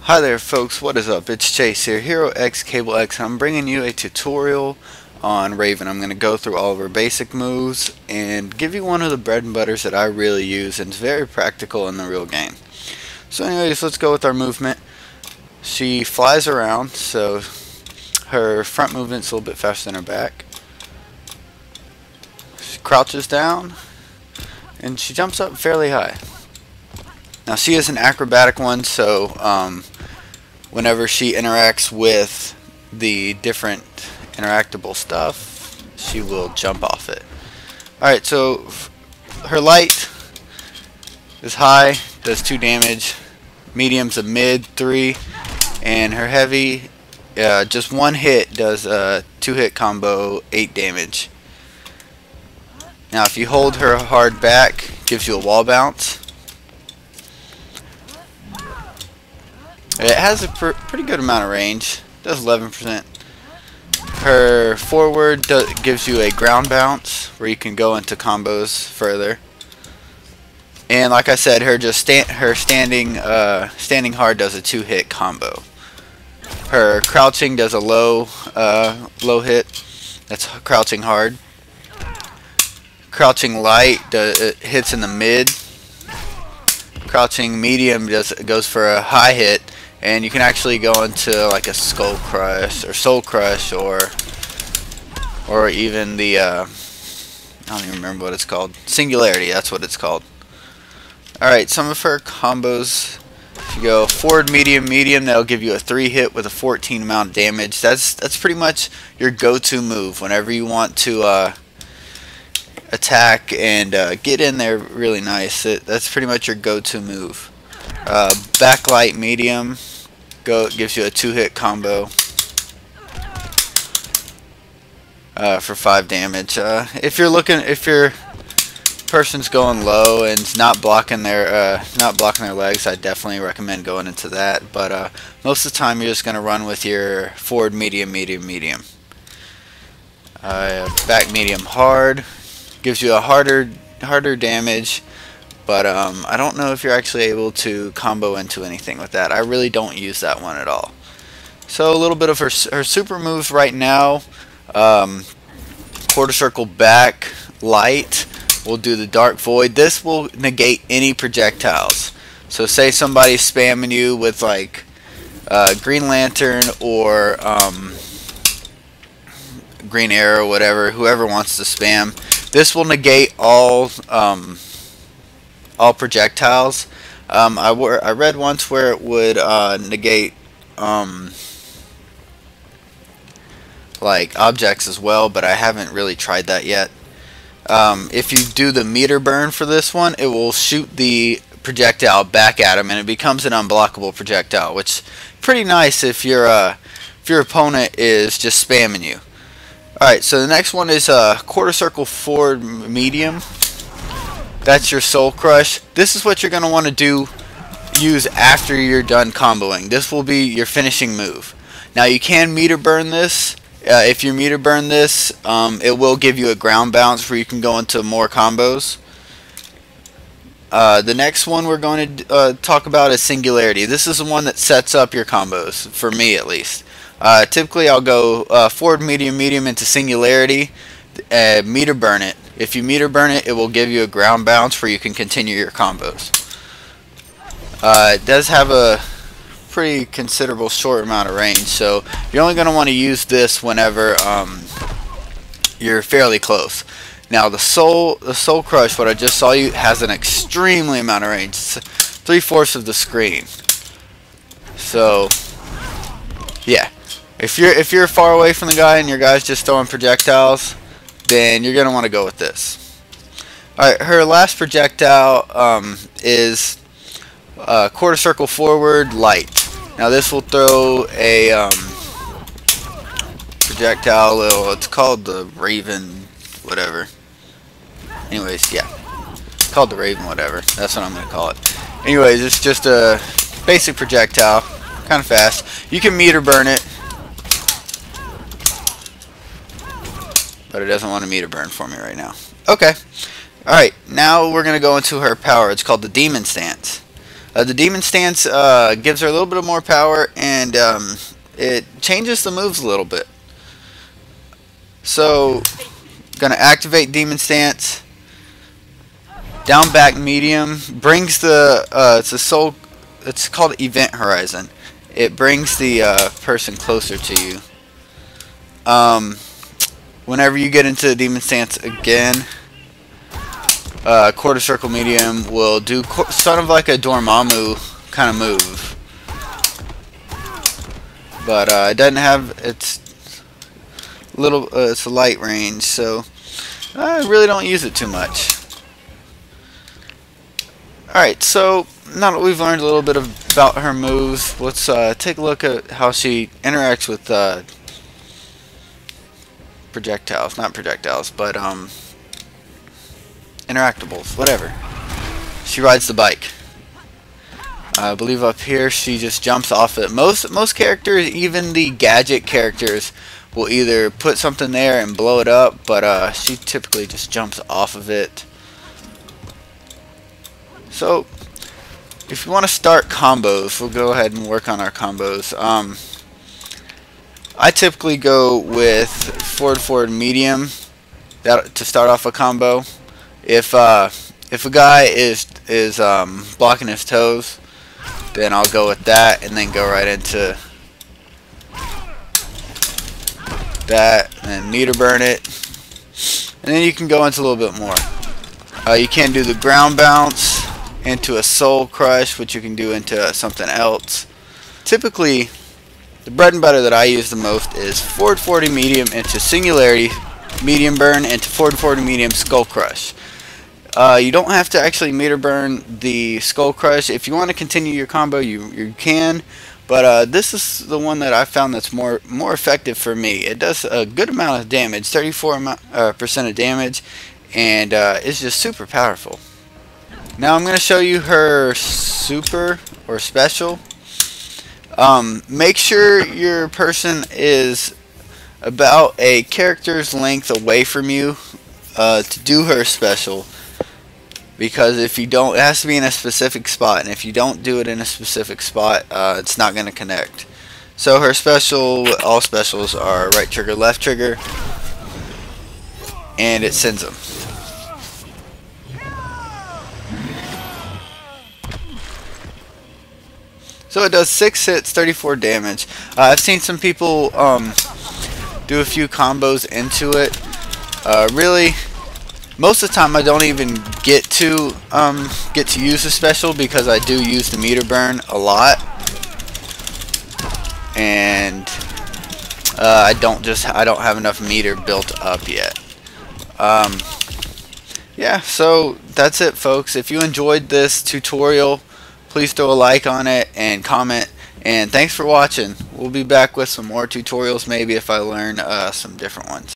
Hi there folks, what is up? It's Chase here, Hero X Cable X, and I'm bringing you a tutorial on Raven. I'm going to go through all of her basic moves and give you one of the bread and butters that I really use, and it's very practical in the real game. So anyways, let's go with our movement. She flies around, so her front movement's a little bit faster than her back. She crouches down, and she jumps up fairly high. Now she is an acrobatic one, so whenever she interacts with the different interactable stuff, she will jump off it. Alright, so her light is high, does 2 damage, medium's a mid 3, and her heavy, just 1 hit does a 2-hit combo, 8 damage. Now if you hold her hard back, it gives you a wall bounce. It has a pretty good amount of range. It does 11%. Her forward gives you a ground bounce where you can go into combos further. And like I said, her standing hard does a 2-hit combo. Her crouching does a low hit. That's crouching hard. Crouching light hits in the mid. Crouching medium goes for a high hit. And you can actually go into like a Skull Crush or Soul Crush or even the I don't even remember what it's called. Singularity, that's what it's called. Alright, some of her combos, if you go forward, medium, medium, that'll give you a 3-hit with a 14 amount of damage. That's pretty much your go-to move whenever you want to attack and get in there really nice. That's pretty much your go-to move. Backlight medium gives you a 2-hit combo for 5 damage. If your person's going low and not blocking their legs, I definitely recommend going into that. But most of the time, you're just gonna run with your forward medium, medium, medium. Back medium hard gives you a harder damage. But I don't know if you're actually able to combo into anything with that. I really don't use that one at all. So a little bit of her super moves right now. Quarter circle back, light. We'll do the dark void. This will negate any projectiles. So say somebody's spamming you with like Green Lantern or Green Arrow, whatever. Whoever wants to spam. This will negate all projectiles. I read once where it would negate like objects as well, but I haven't really tried that yet. If you do the meter burn for this one, it will shoot the projectile back at him, and it becomes an unblockable projectile, which is pretty nice if your opponent is just spamming you. Alright, so the next one is quarter circle forward medium. That's your Soul Crush. This is what you're going to want to use after you're done comboing. This will be your finishing move. Now you can meter burn this. If you meter burn this, it will give you a ground bounce where you can go into more combos. The next one we're going to talk about is Singularity. This is the one that sets up your combos, for me at least. Typically I'll go forward, medium, medium into Singularity, meter burn it. If you meter burn it, it will give you a ground bounce where you can continue your combos. It does have a pretty considerable short amount of range, so you're only going to want to use this whenever you're fairly close. Now the Soul Crush, what I just saw you, has an extremely amount of range. It's 3/4 of the screen. So yeah, if you're far away from the guy and your guy's just throwing projectiles, then you're going to want to go with this. Alright, her last projectile is quarter circle forward light. Now this will throw a projectile, it's called the Raven whatever. Anyways, yeah, it's called the Raven whatever. That's what I'm going to call it. Anyways, it's just a basic projectile, kind of fast. You can meter burn it, but it doesn't want to meter burn for me right now. Okay. Alright, now we're going to go into her power. It's called the Demon Stance. The Demon Stance gives her a little bit of more power, and it changes the moves a little bit. So, gonna activate Demon Stance. Down back medium brings the it's a soul. It's called Event Horizon. It brings the person closer to you. Whenever you get into the Demon Stance again, quarter circle medium will do sort of like a Dormammu kind of move, but it doesn't have it's little. It's a light range, so I really don't use it too much. Alright, so now that we've learned a little bit about her moves, let's take a look at how she interacts with projectiles. Not projectiles, but interactables, whatever. She rides the bike. I believe up here she just jumps off it. Most characters, even the gadget characters, will either put something there and blow it up, but she typically just jumps off of it. So, if you want to start combos, we'll go ahead and work on our combos. I typically go with forward medium to start off a combo. If a guy is blocking his toes, then I'll go with that and then go right into that and then meter burn it, and then you can go into a little bit more. You can do the ground bounce into a soul crush, which you can do into something else. Typically, the bread and butter that I use the most is forward 40 medium into singularity medium burn into forward 40 medium skull crush. You don't have to actually meter burn the skull crush. If you want to continue your combo, you can, but this is the one that I found that's more effective for me. It does a good amount of damage, 34% of damage, and it's just super powerful. Now I'm going to show you her super or special. Make sure your person is about a character's length away from you to do her special, because if you don't, it has to be in a specific spot, and if you don't do it in a specific spot, it's not going to connect. So her special, all specials are right trigger, left trigger, and it sends them. So it does 6 hits, 34 damage. I've seen some people do a few combos into it. Really, most of the time I don't even get to use the special, because I do use the meter burn a lot, and I don't have enough meter built up yet. Yeah, so that's it, folks. If you enjoyed this tutorial, please throw a like on it and comment, and thanks for watching. We'll be back with some more tutorials, maybe if I learn some different ones.